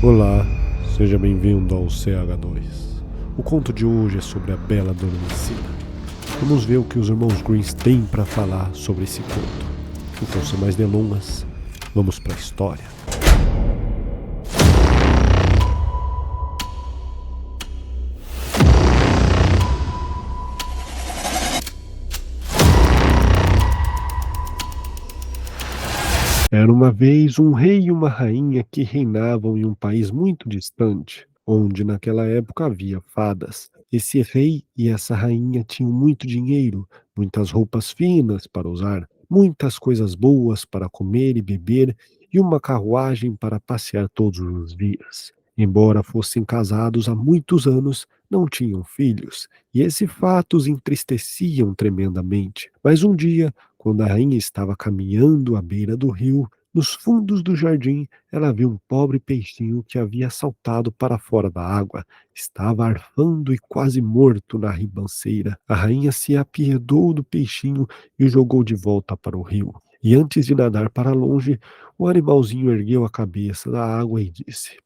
Olá, seja bem-vindo ao CH2. O conto de hoje é sobre a Bela Adormecida. Vamos ver o que os irmãos Greens têm para falar sobre esse conto. Então, sem mais delongas, vamos para a história. Era uma vez um rei e uma rainha que reinavam em um país muito distante, onde naquela época havia fadas. Esse rei e essa rainha tinham muito dinheiro, muitas roupas finas para usar, muitas coisas boas para comer e beber e uma carruagem para passear todos os dias. Embora fossem casados há muitos anos, não tinham filhos, e esse fato os entristeciam tremendamente. Mas um dia, quando a rainha estava caminhando à beira do rio, nos fundos do jardim, ela viu um pobre peixinho que havia saltado para fora da água. Estava arfando e quase morto na ribanceira. A rainha se apiedou do peixinho e o jogou de volta para o rio. E antes de nadar para longe, o animalzinho ergueu a cabeça da água e disse: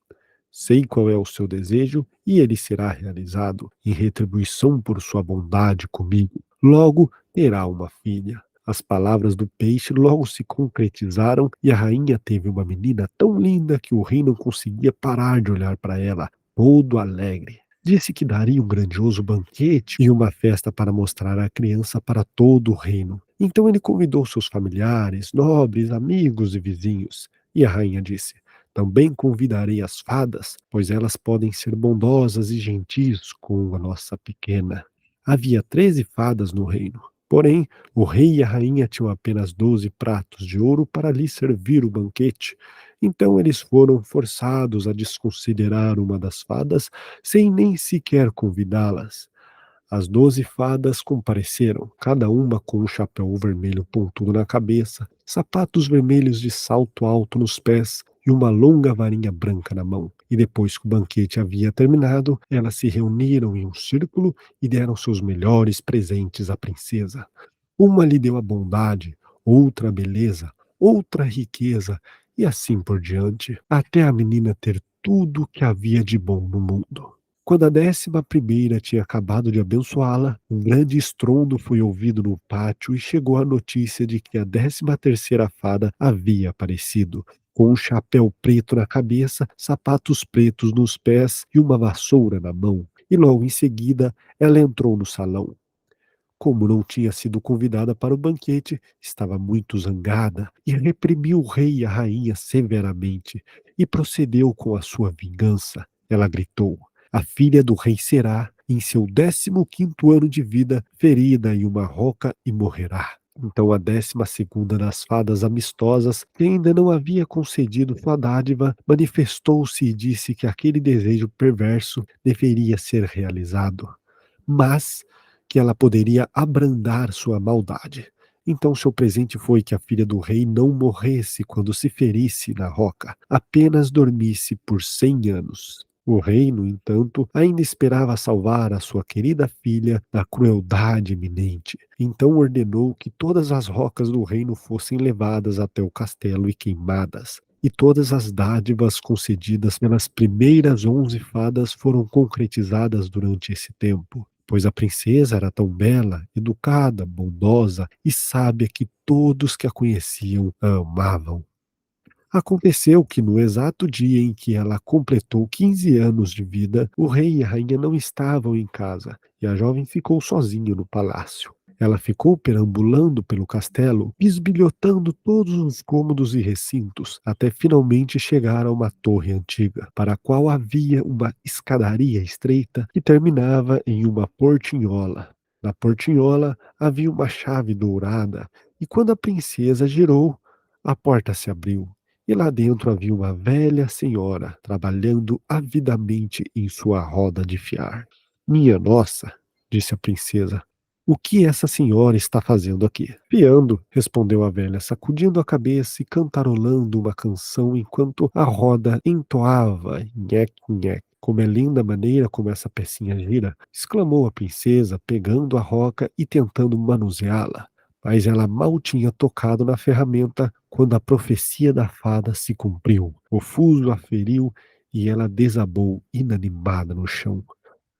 Sei qual é o seu desejo e ele será realizado em retribuição por sua bondade comigo. Logo terá uma filha. As palavras do peixe logo se concretizaram e a rainha teve uma menina tão linda que o rei não conseguia parar de olhar para ela, todo alegre. Disse que daria um grandioso banquete e uma festa para mostrar a criança para todo o reino. Então ele convidou seus familiares, nobres, amigos e vizinhos. E a rainha disse: Também convidarei as fadas, pois elas podem ser bondosas e gentis com a nossa pequena. Havia 13 fadas no reino. Porém, o rei e a rainha tinham apenas 12 pratos de ouro para lhe servir o banquete. Então eles foram forçados a desconsiderar uma das fadas sem nem sequer convidá-las. As 12 fadas compareceram, cada uma com um chapéu vermelho pontudo na cabeça, sapatos vermelhos de salto alto nos pés e uma longa varinha branca na mão. E depois que o banquete havia terminado, elas se reuniram em um círculo e deram seus melhores presentes à princesa. Uma lhe deu a bondade, outra a beleza, outra a riqueza, e assim por diante, até a menina ter tudo o que havia de bom no mundo. Quando a 11ª tinha acabado de abençoá-la, um grande estrondo foi ouvido no pátio e chegou a notícia de que a 13ª fada havia aparecido, com um chapéu preto na cabeça, sapatos pretos nos pés e uma vassoura na mão. E logo em seguida, ela entrou no salão. Como não tinha sido convidada para o banquete, estava muito zangada e reprimiu o rei e a rainha severamente e procedeu com a sua vingança. Ela gritou: A filha do rei será, em seu 15º ano de vida, ferida em uma roca e morrerá. Então a 12ª das fadas amistosas, que ainda não havia concedido sua dádiva, manifestou-se e disse que aquele desejo perverso deveria ser realizado, mas que ela poderia abrandar sua maldade. Então seu presente foi que a filha do rei não morresse quando se ferisse na roca, apenas dormisse por 100 anos. O rei, no entanto, ainda esperava salvar a sua querida filha da crueldade iminente. Então ordenou que todas as rocas do reino fossem levadas até o castelo e queimadas. E todas as dádivas concedidas pelas primeiras 11 fadas foram concretizadas durante esse tempo, pois a princesa era tão bela, educada, bondosa e sábia que todos que a conheciam a amavam. Aconteceu que no exato dia em que ela completou 15 anos de vida, o rei e a rainha não estavam em casa e a jovem ficou sozinha no palácio. Ela ficou perambulando pelo castelo, bisbilhotando todos os cômodos e recintos, até finalmente chegar a uma torre antiga, para a qual havia uma escadaria estreita que terminava em uma portinhola. Na portinhola havia uma chave dourada, e quando a princesa girou, a porta se abriu e lá dentro havia uma velha senhora trabalhando avidamente em sua roda de fiar. Minha nossa, disse a princesa, o que essa senhora está fazendo aqui? Fiando, respondeu a velha, sacudindo a cabeça e cantarolando uma canção enquanto a roda entoava nhec, nhec. Como é linda a maneira como essa pecinha gira, exclamou a princesa, pegando a roca e tentando manuseá-la. Mas ela mal tinha tocado na ferramenta quando a profecia da fada se cumpriu. O fuso a feriu e ela desabou inanimada no chão.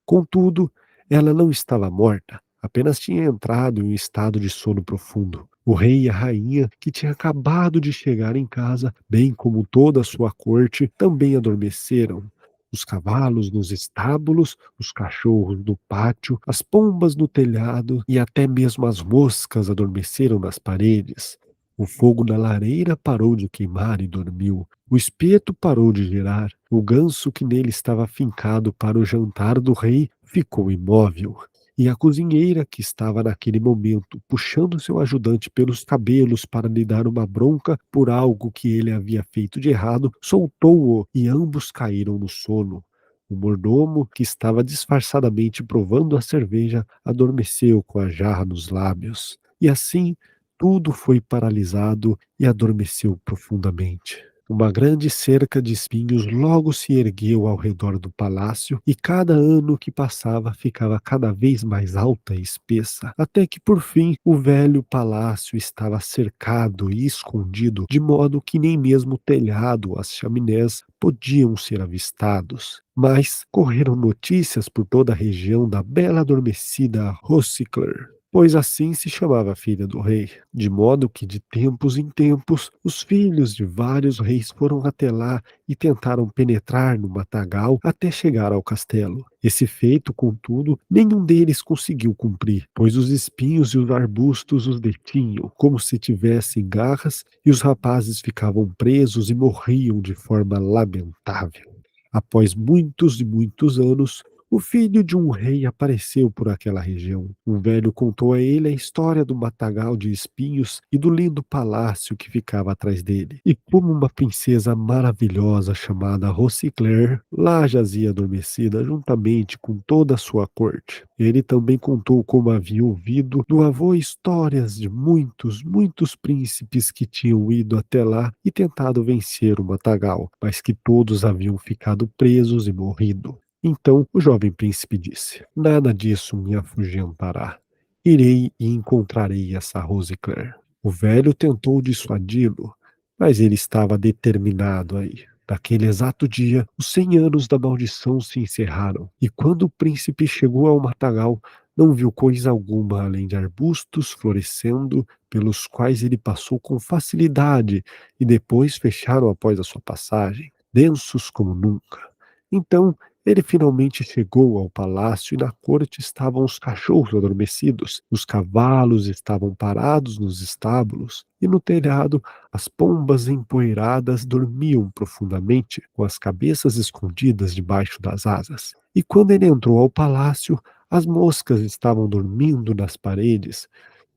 Contudo, ela não estava morta, apenas tinha entrado em um estado de sono profundo. O rei e a rainha, que tinha acabado de chegar em casa, bem como toda a sua corte, também adormeceram. Os cavalos nos estábulos, os cachorros no pátio, as pombas no telhado e até mesmo as moscas adormeceram nas paredes. O fogo na lareira parou de queimar e dormiu. O espeto parou de girar. O ganso que nele estava fincado para o jantar do rei ficou imóvel. E a cozinheira, que estava naquele momento puxando seu ajudante pelos cabelos para lhe dar uma bronca por algo que ele havia feito de errado, soltou-o e ambos caíram no sono. O mordomo, que estava disfarçadamente provando a cerveja, adormeceu com a jarra nos lábios. E assim, tudo foi paralisado e adormeceu profundamente. Uma grande cerca de espinhos logo se ergueu ao redor do palácio, e cada ano que passava ficava cada vez mais alta e espessa, até que por fim o velho palácio estava cercado e escondido, de modo que nem mesmo o telhado ou as chaminés podiam ser avistados. Mas correram notícias por toda a região da bela adormecida Rossicler, pois assim se chamava a filha do rei, de modo que de tempos em tempos os filhos de vários reis foram até lá e tentaram penetrar no matagal até chegar ao castelo. Esse feito, contudo, nenhum deles conseguiu cumprir, pois os espinhos e os arbustos os detinham, como se tivessem garras, e os rapazes ficavam presos e morriam de forma lamentável. Após muitos e muitos anos, o filho de um rei apareceu por aquela região. Um velho contou a ele a história do matagal de espinhos e do lindo palácio que ficava atrás dele. E como uma princesa maravilhosa chamada Rossicler lá jazia adormecida juntamente com toda a sua corte. Ele também contou como havia ouvido do avô histórias de muitos, muitos príncipes que tinham ido até lá e tentado vencer o matagal, mas que todos haviam ficado presos e morrido. Então o jovem príncipe disse: "Nada disso me afugentará. Irei e encontrarei essa Rosicler." O velho tentou dissuadi-lo, mas ele estava determinado a ir. Naquele exato dia, os 100 anos da maldição se encerraram, e quando o príncipe chegou ao matagal, não viu coisa alguma além de arbustos florescendo, pelos quais ele passou com facilidade e depois fecharam após a sua passagem, densos como nunca. Então ele finalmente chegou ao palácio e na corte estavam os cachorros adormecidos, os cavalos estavam parados nos estábulos, e no telhado as pombas empoeiradas dormiam profundamente, com as cabeças escondidas debaixo das asas. E quando ele entrou ao palácio, as moscas estavam dormindo nas paredes,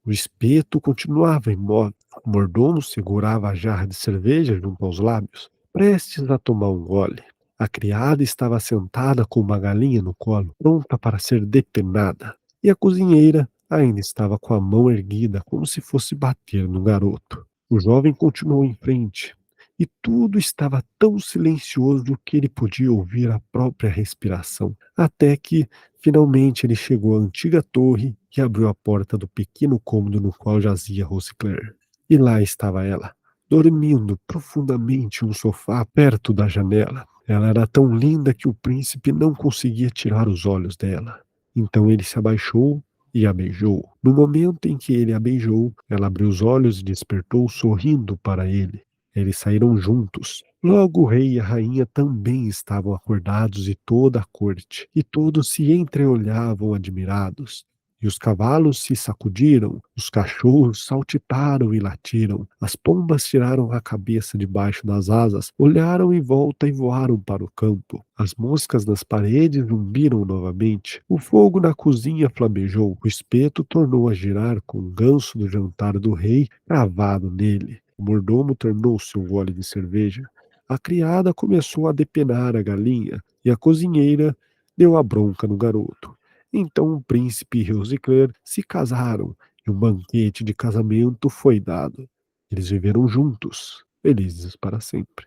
o espeto continuava imóvel, o mordomo segurava a jarra de cerveja junto aos lábios, prestes a tomar um gole. A criada estava sentada com uma galinha no colo, pronta para ser depenada, e a cozinheira ainda estava com a mão erguida, como se fosse bater no garoto. O jovem continuou em frente, e tudo estava tão silencioso que ele podia ouvir a própria respiração, até que, finalmente, ele chegou à antiga torre e abriu a porta do pequeno cômodo no qual jazia Rosicler. E lá estava ela, dormindo profundamente em um sofá perto da janela. Ela era tão linda que o príncipe não conseguia tirar os olhos dela. Então ele se abaixou e a beijou. No momento em que ele a beijou, ela abriu os olhos e despertou sorrindo para ele. Eles saíram juntos. Logo o rei e a rainha também estavam acordados e toda a corte, e todos se entreolhavam admirados. E os cavalos se sacudiram, os cachorros saltitaram e latiram, as pombas tiraram a cabeça debaixo das asas, olharam em volta e voaram para o campo. As moscas nas paredes zumbiram novamente, o fogo na cozinha flamejou, o espeto tornou a girar com o ganso do jantar do rei cravado nele. O mordomo terminou seu gole de cerveja. A criada começou a depenar a galinha e a cozinheira deu a bronca no garoto. Então o príncipe e Rosicler se casaram e um banquete de casamento foi dado. Eles viveram juntos, felizes para sempre.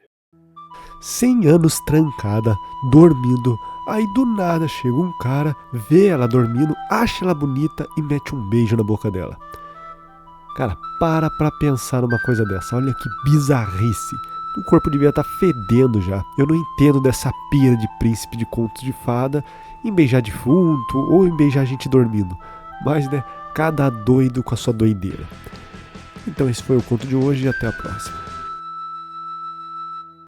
100 anos trancada, dormindo. Aí do nada chega um cara, vê ela dormindo, acha ela bonita e mete um beijo na boca dela. Cara, para pra pensar numa coisa dessa. Olha que bizarrice. O corpo devia estar fedendo já. Eu não entendo dessa pira de príncipe de contos de fada em beijar defunto ou em beijar gente dormindo. Mas, né, cada doido com a sua doideira. Então esse foi o conto de hoje e até a próxima.